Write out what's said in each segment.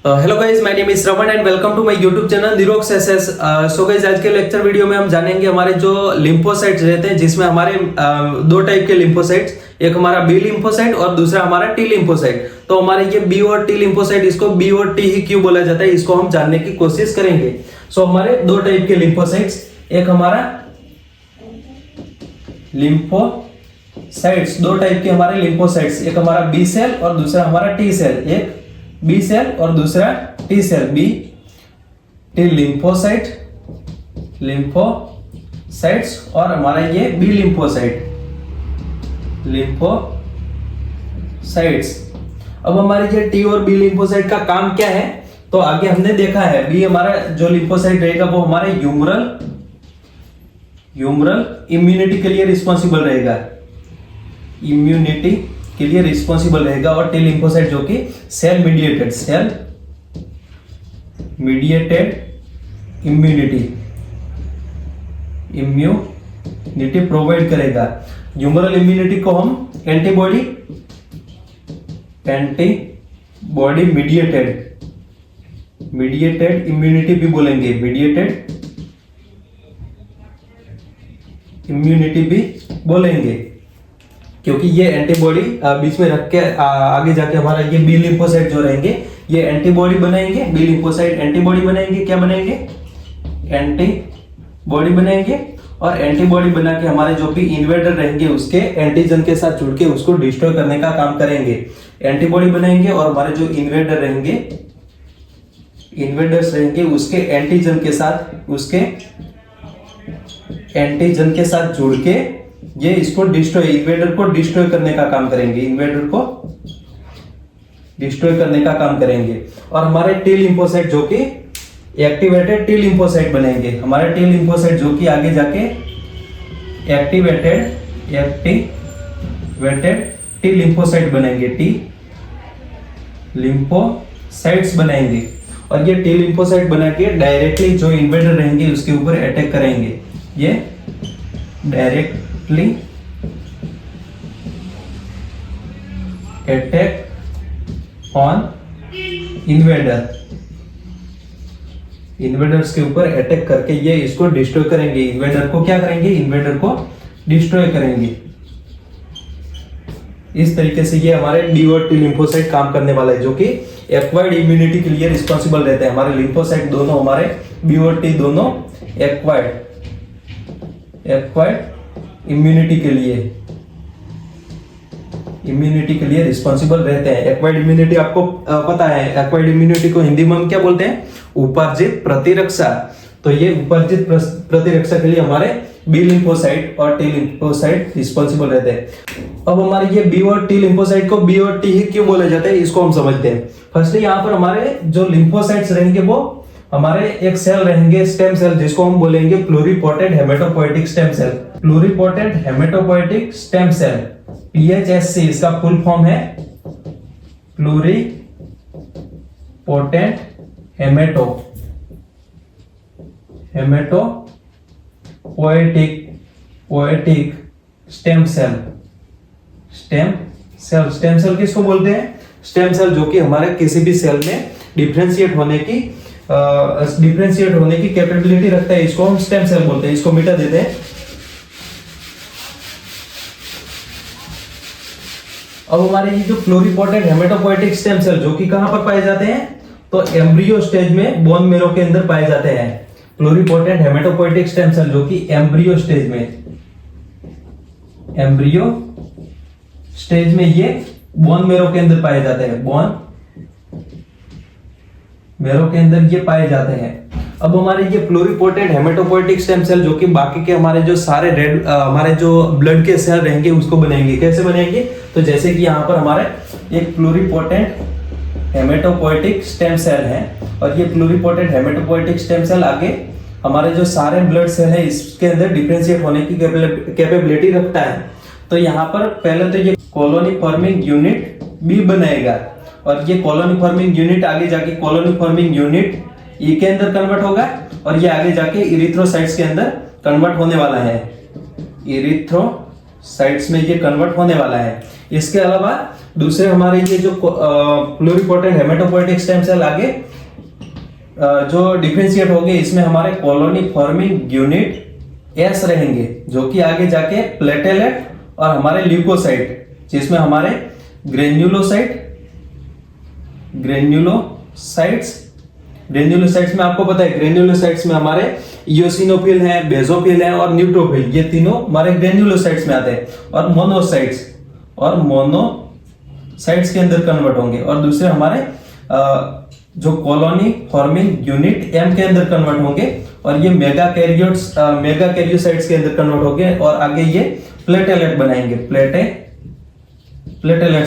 Hello guys, my name is Shravan and welcome to my YouTube channel निरोक्स SS. So guys, आज के lecture video में हम जानेंगे हमारे जो लिम्फोसाइट्स रहते हैं, जिसमें हमारे दो टाइप के लिम्फोसाइट्स, एक हमारा बी लिम्फोसाइट और दूसरा हमारा टी लिम्फोसाइट। तो हमारे ये बी और टी लिम्फोसाइट, इसको बी और टी ही क्यों बोला जाता है, इसको हम जानने की कोशिश करेंगे। सो हमारे दो टाइप के लिम्फोसाइट्स, एक हमारा लिम्फोसाइट्स, दो टाइप के हमारे लिम्फोसाइट्स, एक हमारा बी सेल और दूसरा हमारा टी सेल। एक बी सेल और दूसरा T cell. B T lymphocytes और हमारा ये बी लिम्फोसाइट्स। अब हमारे ये टी और बी लिम्फोसाइट का काम क्या है, तो आगे हमने देखा है। बी हमारा जो लिम्फोसाइट रहेगा वो हमारे ह्यूमरल इम्यूनिटी के लिए रिस्पॉन्सिबल रहेगा, इम्यूनिटी के लिए रिस्पॉन्सिबल रहेगा। और टी लिम्फोसाइट जो कि सेल मीडिएटेड इम्यूनिटी प्रोवाइड करेगा। ह्यूमरल इम्यूनिटी को हम एंटीबॉडी मीडिएटेड इम्यूनिटी भी बोलेंगे, क्योंकि ये एंटीबॉडी बीच में रख के आगे जाके हमारा ये बी लिम्फोसाइट जो रहेंगे ये एंटीबॉडी बनाएंगे। बी लिम्फोसाइट एंटीबॉडी बनाएंगे, क्या बनाएंगे? एंटीबॉडी बनाएंगे। और एंटीबॉडी बना के हमारे जो भी इन्वेडर रहेंगे उसके एंटीजन के साथ जुड़ के उसको डिस्ट्रॉय करने का काम करेंगे। एंटीबॉडी बनाएंगे और हमारे जो इन्वेडर्स रहेंगे उसके एंटीजन के साथ जुड़ के ये इसको इन्वेडर को डिस्ट्रॉय करने का काम करेंगे। और हमारे टी लिम्फोसाइट जो कि एक्टिवेटेड टी लिम्फोसाइट बनेंगे। हमारे टी लिम्फोसाइट जो कि आगे जाके एक्टिवेटेड टी लिम्फोसाइट बनेंगे, टी लिम्फोसाइट्स बनाएंगे। और ये टी लिम्फोसाइट बना के डायरेक्टली जो इन्वेडर रहेंगे उसके ऊपर अटैक करेंगे। ये डायरेक्टली अटैक ऑन इन्वेडर्स के ऊपर अटैक करके ये इसको डिस्ट्रॉय करेंगे। इन्वेडर को क्या करेंगे? इन्वेडर को डिस्ट्रॉय करेंगे। इस तरीके से ये हमारे बी और टी लिम्फोसाइट काम करने वाला है, जो कि एक्वायर्ड इम्यूनिटी के लिए रिस्पॉन्सिबल रहते हैं। हमारे लिम्फोसाइट दोनों, हमारे बी और टी दोनों एक्वायर्ड इम्यूनिटी के लिए रिस्पॉन्सिबल रहते हैं। एक्वायर्ड इम्यूनिटी आपको पता है, एक्वायर्ड इम्यूनिटी को हिंदी में हम क्या बोलते हैं? उपार्जित प्रतिरक्षा। तो ये उपार्जित प्रतिरक्षा के लिए हमारे बी लिम्फोसाइट और टी लिम्फोसाइट रिस्पॉन्सिबल रहते हैं। अब हमारे ये बी और टी लिम्फोसाइट को बी और टी ही क्यों बोला जाता है, इसको हम समझते हैं। फर्स्टली यहाँ पर हमारे जो लिम्फोसाइट्स रहेंगे वो हमारे एक सेल रहेंगे, स्टेम सेल, जिसको हम बोलेंगे pluripotent haematopoietic stem cell, PHSC इसका फुल फॉर्म है प्लूरिपोटेंट हेमेटोपोएटिक स्टेम सेल किसको बोलते हैं? स्टेम सेल जो कि हमारे किसी भी सेल में डिफरेंशिएट होने की कैपेबिलिटी रखता है, इसको हम स्टेम सेल बोलते हैं। इसको मिटा देते हैं। अब हमारे ये जो प्लूरिपोटेंट हेमेटोपोएटिक स्टेम सेल जो कि कहां पर पाए जाते हैं, तो एम्ब्रियो स्टेज में बोन मेरो के अंदर पाए जाते हैं। प्लूरिपोटेंट हेमेटोपोएटिक स्टेम सेल जो कि एम्ब्रियो स्टेज में ये बोन मेरो के अंदर पाए जाते हैं, बोन मेरो के अंदर ये पाए जाते हैं। अब हमारे ये प्लूरिपोटेंट हेमेटोपोएटिक स्टेम सेल जो कि बाकी के हमारे जो सारे हमारे जो ब्लड के सेल रहेंगे उसको बनाएंगे। कैसे बनेंगे? तो जैसे कि यहाँ पर हमारे एक प्लूरिपोटेंट हेमेटोपोएटिक स्टेम सेल है और ये प्लूरिपोटेंट हेमेटोपोएटिक स्टेम सेल आगे हमारे जो सारे ब्लड सेल है इसके अंदर डिफरेंशिएट होने की कैपेबिलिटी रखता है। तो यहाँ पर पहले तो ये कॉलोनी फॉर्मिंग यूनिट भी बनाएगा और ये कॉलोनी फॉर्मिंग यूनिट आगे जाके कॉलोनी फॉर्मिंग यूनिट ई के अंदर कन्वर्ट होगा और ये आगे जाके इरिथ्रोसाइट्स के अंदर कन्वर्ट होने वाला है। इरिथ्रोसाइट्स में ये कन्वर्ट होने वाला है। इसके अलावा दूसरे हमारे ये जो प्लूरिपोटेंट हेमेटोपोएटिक स्टेम सेल आगे जो डिफरेंशिएट हो गए, इसमें हमारे कॉलोनी फॉर्मिंग यूनिट एस रहेंगे, जो कि आगे जाके प्लेटेलेट और हमारे ल्यूकोसाइट, जिसमें हमारे ग्रेन्युलोसाइट्स में आपको पता है, ग्रेन्युलोसाइट्स में हमारे इओसिनोफिल हैं, बेसोफिल हैं और न्यूट्रोफिल, ये तीनों हमारे ग्रेन्युलोसाइट्स में आते हैं। और मोनोसाइट्स के अंदर कन्वर्ट होंगे। और दूसरे हमारे जो कॉलोनी फॉर्मिंग यूनिट एम के अंदर कन्वर्ट होंगे, और ये मेगा कैरियोसाइट्स के अंदर कन्वर्ट होंगे, और आगे ये प्लेटेलेट्स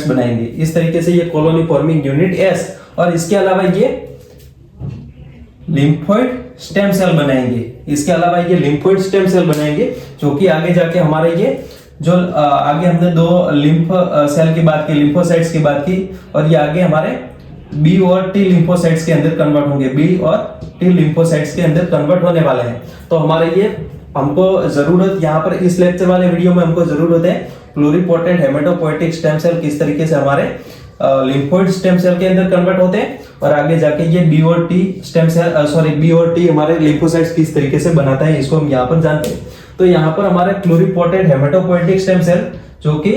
बनाएंगे। इस तरीके से ये कॉलोनी फॉर्मिंग यूनिट एस, और इसके अलावा ये लिम्फोइड स्टेम सेल बनाएंगे, जो कि आगे जाके हमारे ये जो आगे हमने दो लिम्फ सेल की बात की, लिम्फोसाइट्स की बात की, और ये आगे हमारे बी और टी लिम्फोसाइट्स के अंदर कन्वर्ट होंगे, बी और टी लिम्फोसाइट्स के अंदर कन्वर्ट होने वाले हैं। तो हमारे ये हमको जरूरत यहाँ पर इस लेक्चर वाले वीडियो में हमको जरूरत है प्लूरिपोटेंट हेमेटोपोएटिक स्टेम सेल किस तरीके से हमारे लिम्फोइड स्टेम सेल के अंदर कन्वर्ट होते हैं, और आगे जाके ये बी और टी हमारे लिम्फोसाइट्स किस तरीके से बनाता है, इसको हम यहाँ पर जानते हैं। तो यहाँ पर हमारे प्लूरिपोटेंट हेमेटोपोएटिक स्टेम सेल, जो कि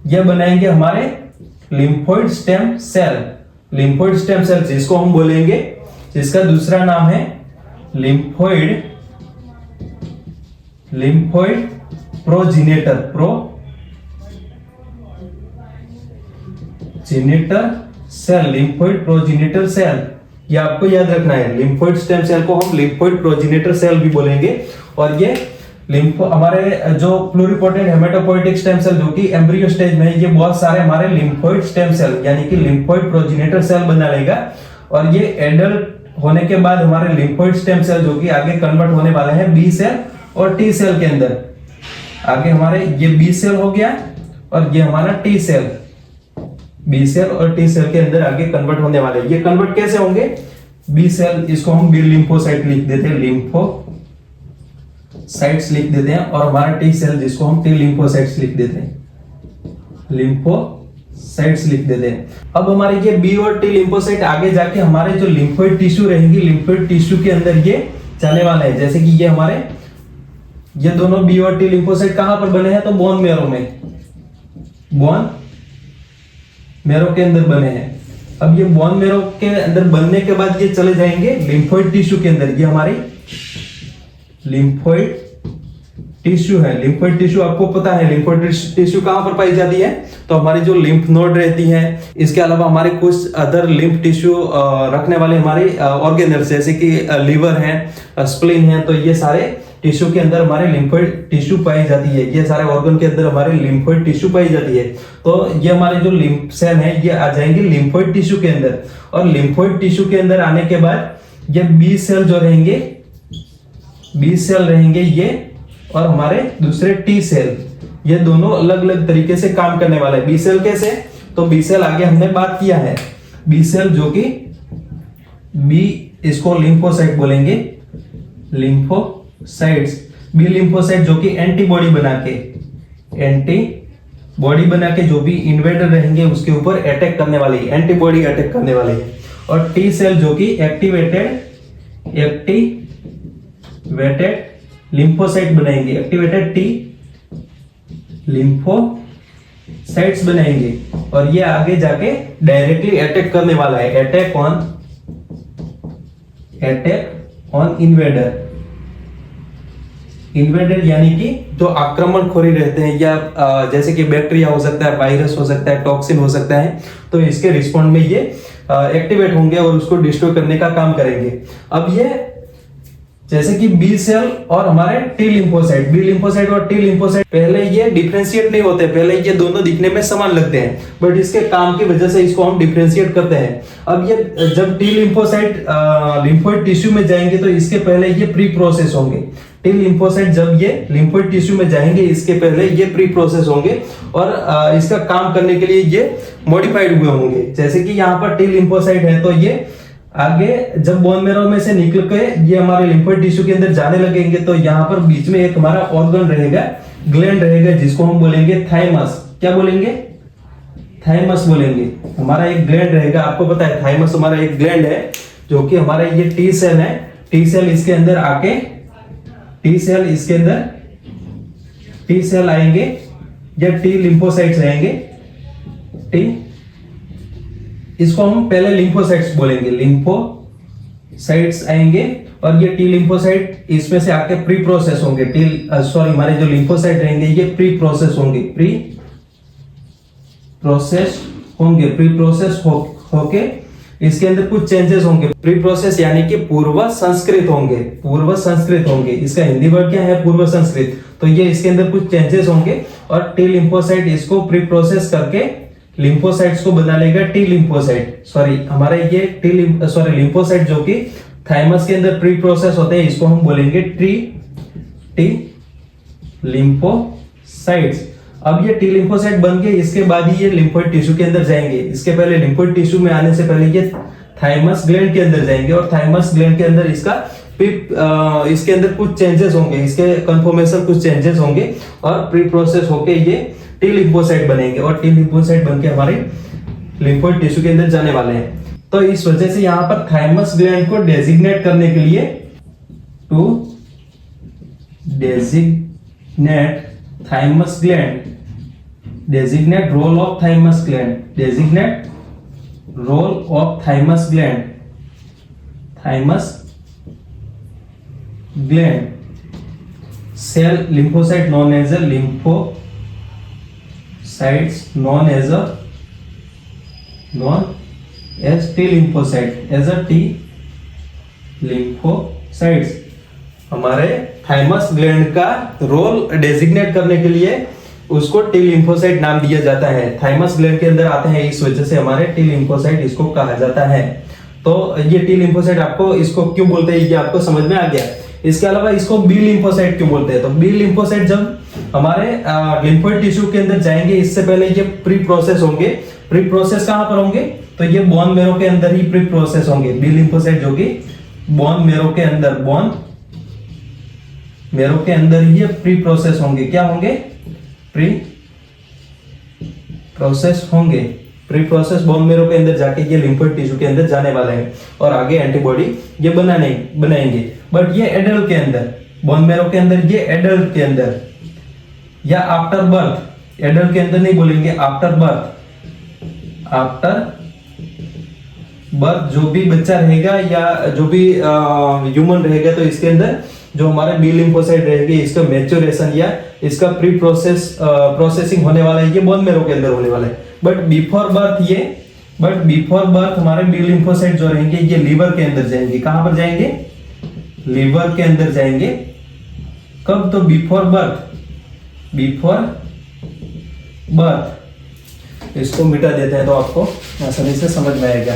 ये बनाएंगे हमारे लिम्फोइड स्टेम सेल, जिसको हम बोलेंगे, जिसका दूसरा नाम है लिम्फोइड प्रोजेनिटर सेल। ये आपको याद रखना है, लिम्फोइड स्टेम सेल को हम लिम्फोइड प्रोजेनिटर सेल भी बोलेंगे। और ये हमारे जो प्लूरिपोटेंट हेमेटोपोएटिक स्टेम सेल, जो कि एम्ब्रियो स्टेज में है, ये बहुत सारे हमारे लिम्फोइड स्टेम सेल यानी कि लिम्फोइड प्रोजेनिटर सेल बना लेगा। और ये एडल्ट होने के बाद हमारे लिम्फोइड स्टेम सेल, जो कि आगे कन्वर्ट होने वाले हैं बी सेल और टी सेल के अंदर। आगे हमारे ये बी सेल हो गया, और ये हमारा टी सेल, बी सेल और टी सेल के अंदर आगे कन्वर्ट होने वाले। ये कन्वर्ट कैसे होंगे? बी सेल, इसको हम बी लिम्फोसाइट लिख देते हैं, लिम्फोसाइट्स लिख देते हैं, और हमारा टी सेल, जिसको हम टी लिम्फोसाइट्स लिख देते हैं, लिम्फोसाइट्स लिख देते हैं। अब हमारे ये बी और टी लिम्फोसाइट आगे जाके हमारे जो लिम्फोइड टिश्यू रहेंगी, लिम्फोइड टिश्यू के अंदर ये जाने वाले हैं। जैसे कि ये हमारे ये दोनों बी और टी लिम्फोसाइट कहां पर बने हैं? तो बोन मैरो के अंदर बने हैं। अब ये बोन मैरो के अंदर बनने के बाद ये चले जाएंगे लिम्फोइड टिश्यू के अंदर। ये हमारी लिम्फोइड टिश्यू है। लिम्फोइड टिश्यू आपको पता है, लिम्फोइड टिश्यू कहां पर पाई जाती है? तो हमारी जो लिम्फ नोड रहती है, इसके अलावा हमारे कुछ अदर लिम्फ टिश्यू रखने वाले हमारे ऑर्गेनल्स, जैसे कि लीवर है, स्प्लीन है, तो ये सारे टिश्यू के अंदर हमारे लिम्फोइड टिश्यू पाई जाती है। ये सारे ऑर्गन के अंदर हमारे लिम्फोइड टिश्यू पाई जाती है। तो ये हमारे जो लिम्फ सेल हैं, ये आ जाएंगे लिम्फोइड टिश्यू के अंदर, और लिम्फोइड टिश्यू के अंदर आने के बाद ये बी सेल जो रहेंगे, ये, और हमारे दूसरे टी सेल, ये दोनों अलग अलग तरीके से काम करने वाले हैं। बी सेल कैसे? तो बी सेल आगे हमने बात किया है, बी सेल जो कि इसको लिम्फोसाइट बोलेंगे, बी लिम्फोसाइट जो कि एंटीबॉडी बना के जो भी इन्वेडर रहेंगे उसके ऊपर अटैक करने वाले, एंटीबॉडी अटैक करने वाले। और टी सेल जो कि एक्टिवेटेड लिम्फोसाइट बनाएंगे, एक्टिवेटेड टी लिम्फोसाइट्स बनाएंगे, और ये आगे जाके डायरेक्टली अटैक करने वाला है, अटैक ऑन इन्वेडर यानी कि जो आक्रमणखोरी रहते हैं, या जैसे कि बैक्टीरिया हो सकता है, वायरस हो सकता है, टॉक्सिन हो सकता है, तो इसके रिस्पॉन्ड में ये एक्टिवेट होंगे और उसको डिस्ट्रॉय करने का काम करेंगे। अब ये जैसे कि बी सेल और हमारे टी लिम्फोसाइट, बी लिम्फोसाइट और टी लिम्फोसाइट, पहले ये डिफरेंशिएट नहीं होते, पहले ये दोनों दिखने में समान लगते हैं, बट इसके काम की वजह से इसको हम डिफरेंशिएट करते हैं। अब ये जब टी लिम्फोसाइट लिम्फोइड टिश्यू में जाएंगे तो इसके पहले ये प्री प्रोसेस होंगे। टी लिम्फोसाइट जब ये लिम्फोइड टिश्यू में जाएंगे, इसके पहले ये प्री प्रोसेस होंगे, और इसका काम करने के लिए ये मॉडिफाइड हुए होंगे। जैसे कि यहाँ पर टी लिम्फोसाइट है, तो ये आगे जब बोन मैरो में से निकल के ये हमारे लिम्फोइड टिश्यू के अंदर जाने लगेंगे, तो यहाँ पर बीच में एक हमारा ऑर्गन रहेगा, ग्लैंड रहेगा, जिसको हम बोलेंगे थाइमस। क्या बोलेंगे? थाइमस बोलेंगे। हमारा एक ग्लैंड रहेगा, आपको पता है थाइमस हमारा एक ग्लैंड है जो कि हमारा ये टी सेल है। टी सेल इसके अंदर आके टी सेल आएंगे या टी लिम्फोसाइट्स रहेंगे। टी इसको हम पहले लिम्फोसाइट्स बोलेंगे, लिम्फोसाइट्स आएंगे और ये टी लिम्फोसाइट इसमें से आके प्री प्रोसेस होंगे। हमारे जो लिम्फोसाइट रहेंगे ये प्री प्रोसेस होके इसके अंदर कुछ चेंजेस होंगे। प्री प्रोसेस यानी कि पूर्व संस्कृत होंगे। इसका हिंदी वर्ड क्या है? पूर्व संस्कृत। तो ये इसके अंदर कुछ चेंजेस होंगे और टी लिम्फोसाइट इसको प्री प्रोसेस करके लिम्फोसाइट्स को बना लेगा टी लिम्फोसाइट। हमारे ये लिम्फोसाइट जो कि थाइमस के अंदर प्री प्रोसेस होते हैं, इसको हम बोलेंगे टी लिम्फोसाइट्स। अब ये टी लिम्फोसाइट बन के इसके बाद ही ये लिम्फोइड टिश्यू के अंदर जाएंगे। इसके पहले लिम्फोइड टिश्यू में आने से पहले ये थाइमस ग्लैंड के अंदर जाएंगे और थाइमस ग्लैंड के अंदर इसके अंदर कुछ चेंजेस होंगे, इसके कन्फर्मेशन कुछ चेंजेस होंगे और प्री प्रोसेस होके ये टी लिम्फोसाइट बनेंगे और टी लिम्फोसाइट बनके हमारे लिम्फोइड टिश्यू के अंदर जाने वाले हैं। तो इस वजह से यहाँ पर थाइमस ग्लैंड को डेजिग्नेट करने के लिए designate role of thymus gland cell lymphocyte known as a lymphocytes known as T lymphocytes। हमारे थाइमस ग्लैंड का रोल डेजिग्नेट करने के लिए उसको टी लिम्फोसाइट नाम दिया जाता है। थाइमस ग्लैंड के अंदर आते हैं, इस वजह से हमारे टी लिम्फोसाइट इसको कहा जाता है। तो ये टी लिम्फोसाइट आपको इसको क्यों बोलते हैं ये आपको समझ में आ गया। इसके अलावा इसको बी लिम्फोसाइट क्यों बोलते हैं? तो बी लिम्फोसाइट जब हमारे लिम्फोइड टिश्यू के अंदर जाएंगे, इससे पहले ये प्री प्रोसेस होंगे। प्री प्रोसेस कहां पर होंगे? तो ये बोन मेरो के अंदर ही प्री प्रोसेस होंगे। बी लिम्फोसाइट जो कि बोन मेरो के अंदर ही प्री प्रोसेस होंगे। क्या होंगे? प्री प्रोसेस बोन मेरो के अंदर जाके ये लिम्फोइड टिश्यू के अंदर जाने वाले हैं और आगे एंटीबॉडी ये बनाएंगे। बट ये एडल्ट के अंदर, बोन मेरो के अंदर, ये एडल्ट के अंदर या आफ्टर बर्थ, एडल्ट के अंदर नहीं बोलेंगे, आफ्टर बर्थ जो भी बच्चा रहेगा या जो भी ह्यूमन रहेगा, तो इसके अंदर जो हमारे बी लिम्फोसाइट रहेंगे, इसका मैच्योरेशन या इसका प्री प्रोसेसिंग होने वाला है, ये बोन मेरो के अंदर होने वाला है। बट बिफोर बर्थ हमारे बी लिम्फोसाइट जो रहेंगे ये लीवर के अंदर जाएंगे। कहां पर जाएंगे? लीवर के अंदर जाएंगे। कब? तो बिफोर बर्थ। इसको मिटा देते हैं तो आपको आसानी से समझ में आएगा।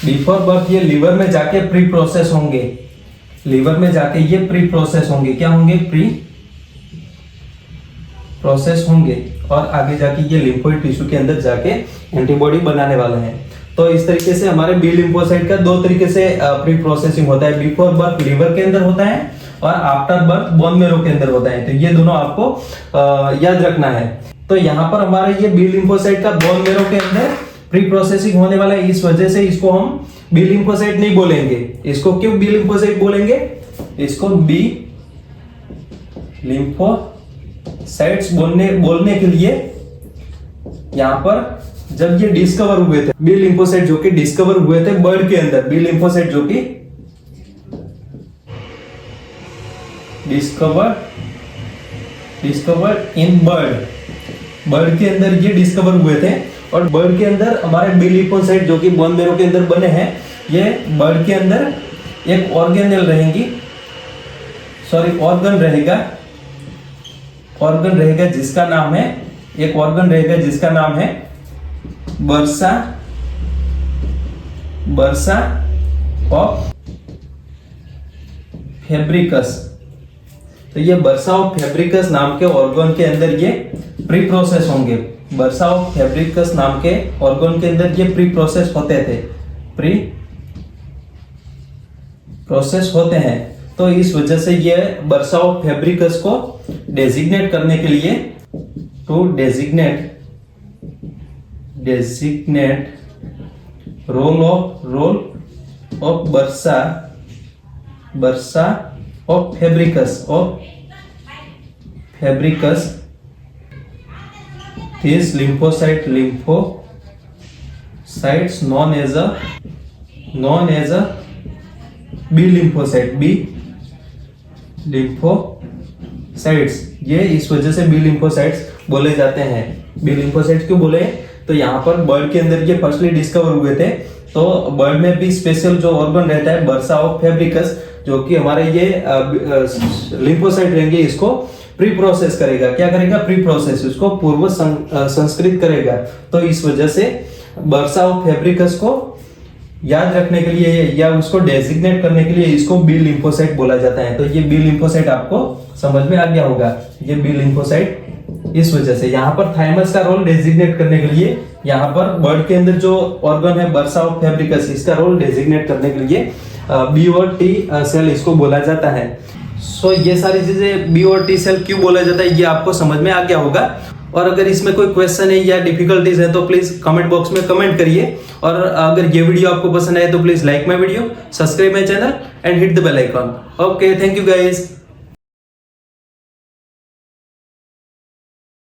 बिफोर बर्थ ये लीवर में जाके प्री प्रोसेस होंगे। क्या होंगे? प्री प्रोसेस होंगे और आगे जाके ये लिम्फोइड टिश्यू के अंदर जाके एंटीबॉडी बनाने वाले हैं। तो इस तरीके से हमारे बी लिम्फोसाइट का दो तरीके से प्री प्रोसेसिंग होता है। बिफोर बर्थ लीवर के अंदर होता है और आफ्टर बर्थ बोन मेरो के अंदर होता है। तो ये दोनों आपको याद रखना है। तो यहाँ पर हमारे ये बी लिम्फोसाइट का बोन मेरो के अंदर प्री प्रोसेसिंग होने वाला है, इस वजह से इसको हम बी लिम्फोसाइट नहीं बोलेंगे। इसको क्यों बी लिम्फोसाइट बोलेंगे? इसको बी लिम्फोसाइट्स बोलने के लिए यहां पर जब ये डिस्कवर हुए थे, बी लिम्फोसाइट जो कि डिस्कवर हुए थे बर्ड के अंदर, बी लिम्फोसाइट जो कि डिस्कवर इन बर्ड के अंदर ये डिस्कवर हुए थे। और बर्ड के अंदर हमारे बी लिम्फोसाइट जो कि बोन मेरो के अंदर बने हैं, ये बर्ड के अंदर एक ऑर्गन रहेगा जिसका नाम है बर्सा ऑफ फेब्रिकस। तो ये बर्सा ऑफ फेब्रिकस नाम के ऑर्गन के अंदर ये प्री प्रोसेस होंगे। बर्सा ऑफ फेब्रिकस नाम के ऑर्गन के अंदर ये प्री प्रोसेस होते हैं। तो इस वजह से ये बर्सा ऑफ फेब्रिकस को डेजिग्नेट करने के लिए, to designate designate role of bursa of Fabricius these lymphocytes known as a B lymphocytes, ये इस वजह से बी लिम्फोसाइट्स बोले जाते हैं। बी लिम्फोसाइट्स क्यों बोले? तो यहाँ पर बर्ड के अंदर ये फर्स्टली डिस्कवर हुए थे। तो बर्ड में भी स्पेशल जो ऑर्गन रहता है बर्सा ऑफ फेब्रिकस, जो कि हमारे ये लिम्फोसाइट रहेंगे, इसको प्री प्रोसेस करेगा। क्या करेगा? प्री प्रोसेस, उसको पूर्व संस्कृत करेगा। तो इस वजह से बर्सा ऑफ फेब्रिकस को याद रखने के लिए या उसको डेजिग्नेट करने के लिए इसको बी लिम्फोसाइट बोला जाता है। तो ये बी लिम्फोसाइट आपको समझ में आ गया होगा। ये बी लिम्फोसाइट इस वजह से यहाँ पर थाइमस का रोल डेजिग्नेट करने के लिए, यहाँ पर बर्ड के अंदर जो ऑर्गन है बर्सा ऑफ फेब्रिकस, इसका रोल डेजिग्नेट करने के लिए बी और टी सेल इसको बोला जाता है। सो ये सारी चीजें बी और टी सेल क्यों बोला जाता है ये आपको समझ में आ गया होगा। और अगर इसमें कोई क्वेश्चन है या डिफिकल्टीज है तो प्लीज कमेंट बॉक्स में कमेंट करिए। और अगर ये वीडियो आपको पसंद आए तो please like my video, subscribe my channel and hit the bell icon. Okay, thank you guys.